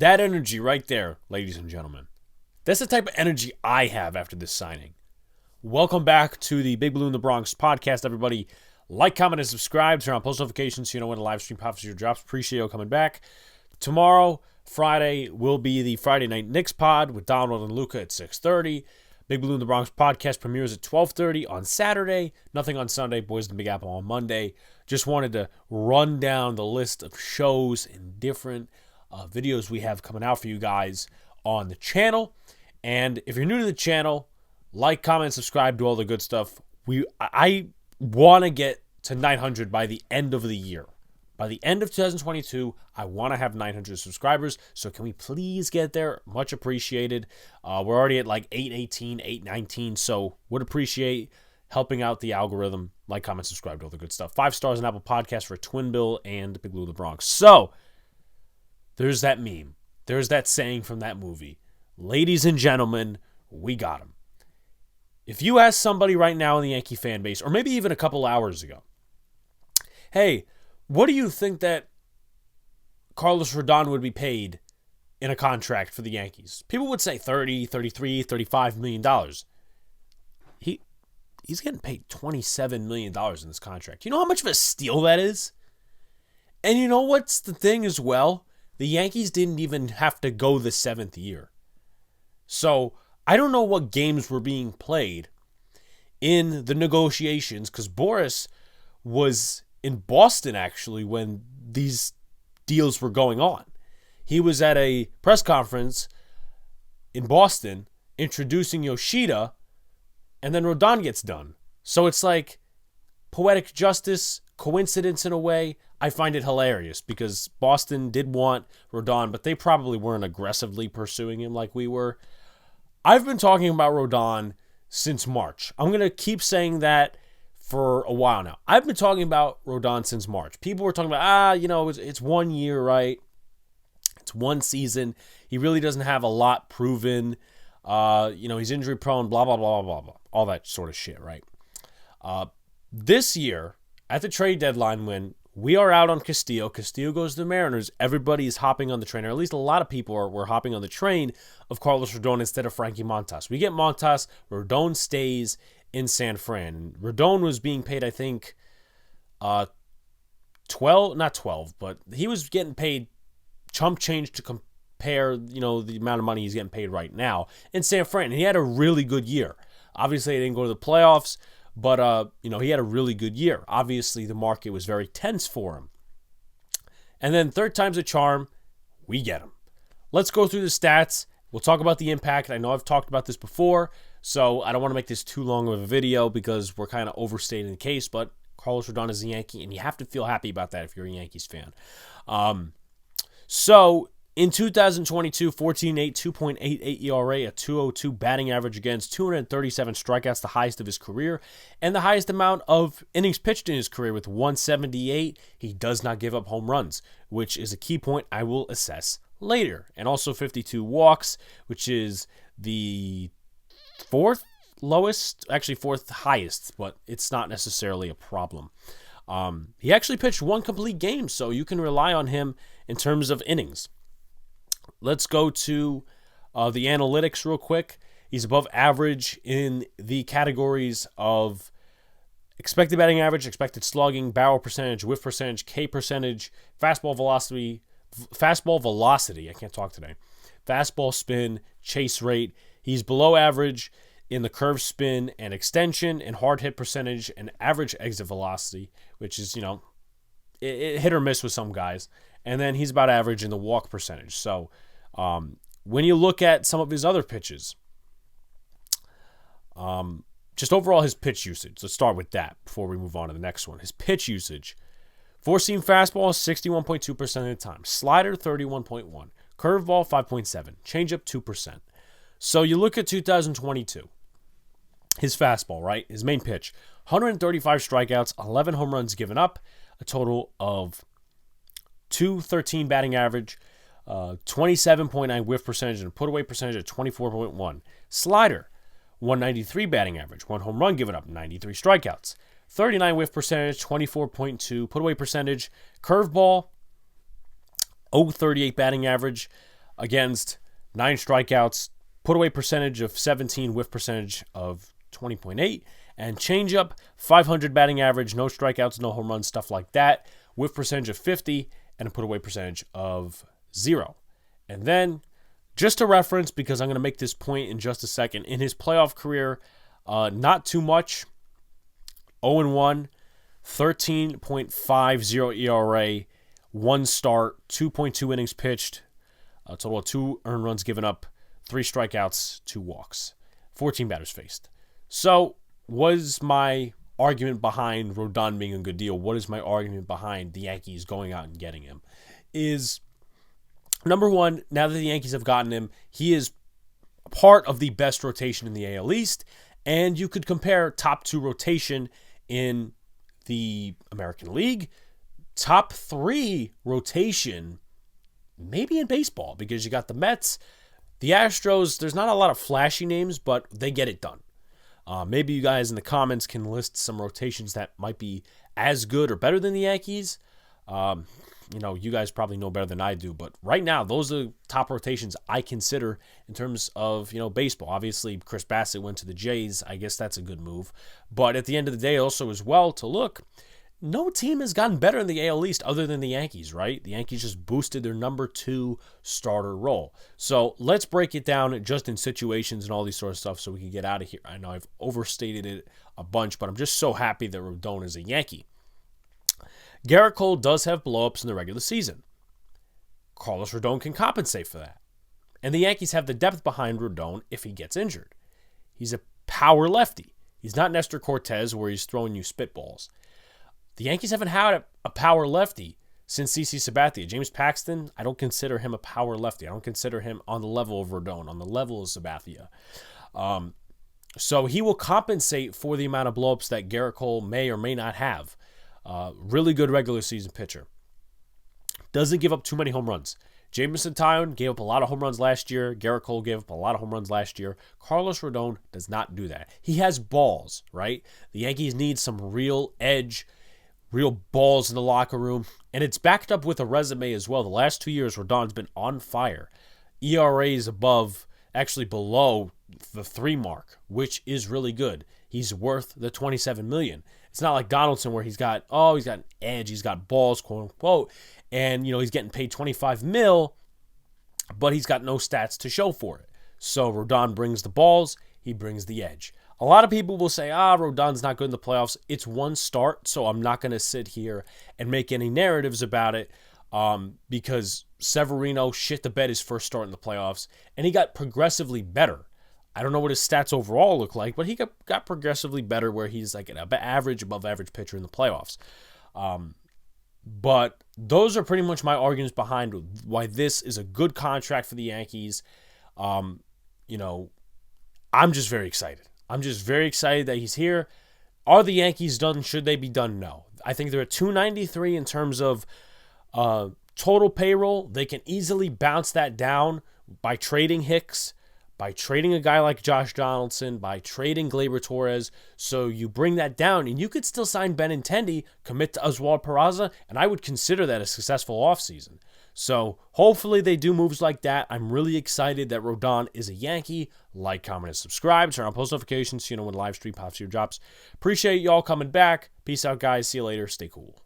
That energy right there, ladies and gentlemen. That's the type of energy I have after this signing. Welcome back to the Big Blue in the Bronx podcast, everybody. Like, comment, and subscribe. Turn on post notifications so you know when a live stream pops or drops. Appreciate you coming back. Tomorrow, Friday, will be the Friday Night Knicks pod with Donald and Luca at 6:30. Big Blue in the Bronx podcast premieres at 12:30 on Saturday. Nothing on Sunday. Boys in the Big Apple on Monday. Just wanted to run down the list of shows and different videos we have coming out for you guys on the channel. And if you're new to the channel, like, comment, subscribe, do all the good stuff. I want to get to 900 by the end of the year. By the end of 2022, I want to have 900 subscribers. So can we please get there? Much appreciated. We're already at like 818, 819. So would appreciate helping out the algorithm. Like, comment, subscribe, do all the good stuff. 5 stars on Apple Podcasts for Twin Bill and Big Blue of the Bronx. So there's that meme. There's that saying from that movie. Ladies and gentlemen, we got him. If you ask somebody right now in the Yankee fan base, or maybe even a couple hours ago, hey, what do you think that Carlos Rodon would be paid in a contract for the Yankees? People would say $30, $33, $35 million. He's getting paid $27 million in this contract. You know how much of a steal that is? And you know what's the thing as well? The Yankees didn't even have to go the 7th year. So I don't know what games were being played in the negotiations, because Boris was in Boston actually when these deals were going on. He was at a press conference in Boston introducing Yoshida, and then Rodon gets done. So it's like poetic justice, coincidence in a way. I find it hilarious because Boston did want Rodon, but they probably weren't aggressively pursuing him like we were. I've been talking about Rodon since March. I'm going to keep saying that for a while now. I've been talking about Rodon since March. People were talking about, it's 1 year, right? It's one season. He really doesn't have a lot proven. He's injury prone, blah, blah, blah, blah, blah. All that sort of shit, right? This year, at the trade deadline, when we are out on Castillo goes to the Mariners, everybody is hopping on the train, or at least a lot of people were hopping on the train of Carlos Rodon instead of Frankie Montas. We get Montas, Rodon stays in San Fran. And Rodon was being paid, I think, 12, not 12, but he was getting paid chump change to compare, the amount of money he's getting paid right now in San Fran. And he had a really good year. Obviously, he didn't go to the playoffs, but, he had a really good year. Obviously, the market was very tense for him. And then third time's a charm, we get him. Let's go through the stats. We'll talk about the impact. I know I've talked about this before, so I don't want to make this too long of a video because we're kind of overstating the case, but Carlos Rodon is a Yankee, and you have to feel happy about that if you're a Yankees fan. So in 2022, 14.8, 2.88 ERA, a 2.02 batting average against, 237 strikeouts, the highest of his career, and the highest amount of innings pitched in his career with 178. He does not give up home runs, which is a key point I will assess later. And also 52 walks, which is the fourth highest, but it's not necessarily a problem. He actually pitched one complete game, so you can rely on him in terms of innings. Let's go to the analytics real quick. He's above average in the categories of expected batting average, expected slugging, barrel percentage, whiff percentage, K percentage, fastball velocity, I can't talk today, fastball spin, chase rate. He's below average in the curve spin and extension, and hard hit percentage and average exit velocity, which is, it hit or miss with some guys. And then he's about average in the walk percentage. So when you look at some of his other pitches, just overall his pitch usage, let's start with that before we move on to the next one. His pitch usage, four-seam fastball 61.2% of the time, slider 31.1%, curveball 5.7%, changeup 2%. So you look at 2022, his fastball, right? His main pitch, 135 strikeouts, 11 home runs given up, a total of 213 batting average, 27.9 whiff percentage, and a put-away percentage of 24.1. Slider, 193 batting average, 1 home run given up, 93 strikeouts, 39 whiff percentage, 24.2 put-away percentage. Curveball, 038 batting average, against, 9 strikeouts, put away percentage of 17, whiff percentage of 20.8, and changeup, 500 batting average, no strikeouts, no home runs, stuff like that, whiff percentage of 50, and a put away percentage of 0. And then, just a reference, because I'm going to make this point in just a second, in his playoff career, not too much, 0-1, 13.50 ERA, 1 start, 2.2 innings pitched, a total of 2 earned runs given up, 3 strikeouts, 2 walks, 14 batters faced. So, was my argument behind Rodon being a good deal? What is my argument behind the Yankees going out and getting him? Is, number one, now that the Yankees have gotten him, he is part of the best rotation in the AL East, and you could compare top 2 rotation in the American League, top 3 rotation maybe in baseball, because you got the Mets, the Astros. There's not a lot of flashy names, but they get it done. Maybe you guys in the comments can list some rotations that might be as good or better than the Yankees. You guys probably know better than I do, but right now, those are top rotations I consider in terms of, baseball. Obviously, Chris Bassett went to the Jays. I guess that's a good move. But at the end of the day, also as well, to look, no team has gotten better in the AL East other than the Yankees, right? The Yankees just boosted their number 2 starter role. So let's break it down just in situations and all these sort of stuff so we can get out of here. I know I've overstated it a bunch, but I'm just so happy that Rodon is a Yankee. Garrett Cole does have blowups in the regular season. Carlos Rodon can compensate for that. And the Yankees have the depth behind Rodon if he gets injured. He's a power lefty. He's not Nestor Cortez where he's throwing you spitballs. The Yankees haven't had a power lefty since CC Sabathia. James Paxton, I don't consider him a power lefty. I don't consider him on the level of Rodon, on the level of Sabathia. So he will compensate for the amount of blowups that Garrett Cole may or may not have. Really good regular season pitcher. Doesn't give up too many home runs. Jameson Taillon gave up a lot of home runs last year. Garrett Cole gave up a lot of home runs last year. Carlos Rodon does not do that. He has balls, right? The Yankees need some real edge, real balls in the locker room, and it's backed up with a resume as well. The last 2 years, Rodon's been on fire. ERA is below the 3 mark, which is really good. He's worth the $27 million. It's not like Donaldson where he's got an edge, he's got balls, quote unquote, and he's getting paid $25 million, but he's got no stats to show for it. So Rodon brings the balls, he brings the edge. A lot of people will say, Rodon's not good in the playoffs. It's 1 start, so I'm not going to sit here and make any narratives about it because Severino shit the bed his first start in the playoffs, and he got progressively better. I don't know what his stats overall look like, but he got progressively better where he's like an above average pitcher in the playoffs. But those are pretty much my arguments behind why this is a good contract for the Yankees. I'm just very excited. I'm just very excited that he's here. Are the Yankees done? Should they be done? No. I think they're at 293 in terms of total payroll. They can easily bounce that down by trading Hicks, by trading a guy like Josh Donaldson, by trading Gleyber Torres. So you bring that down, and you could still sign Benintendi, commit to Oswald Peraza, and I would consider that a successful offseason. So hopefully they do moves like that. I'm really excited that Rodon is a Yankee. Like, comment, and subscribe. Turn on post notifications so you know when live stream pops your drops. Appreciate y'all coming back. Peace out, guys. See you later. Stay cool.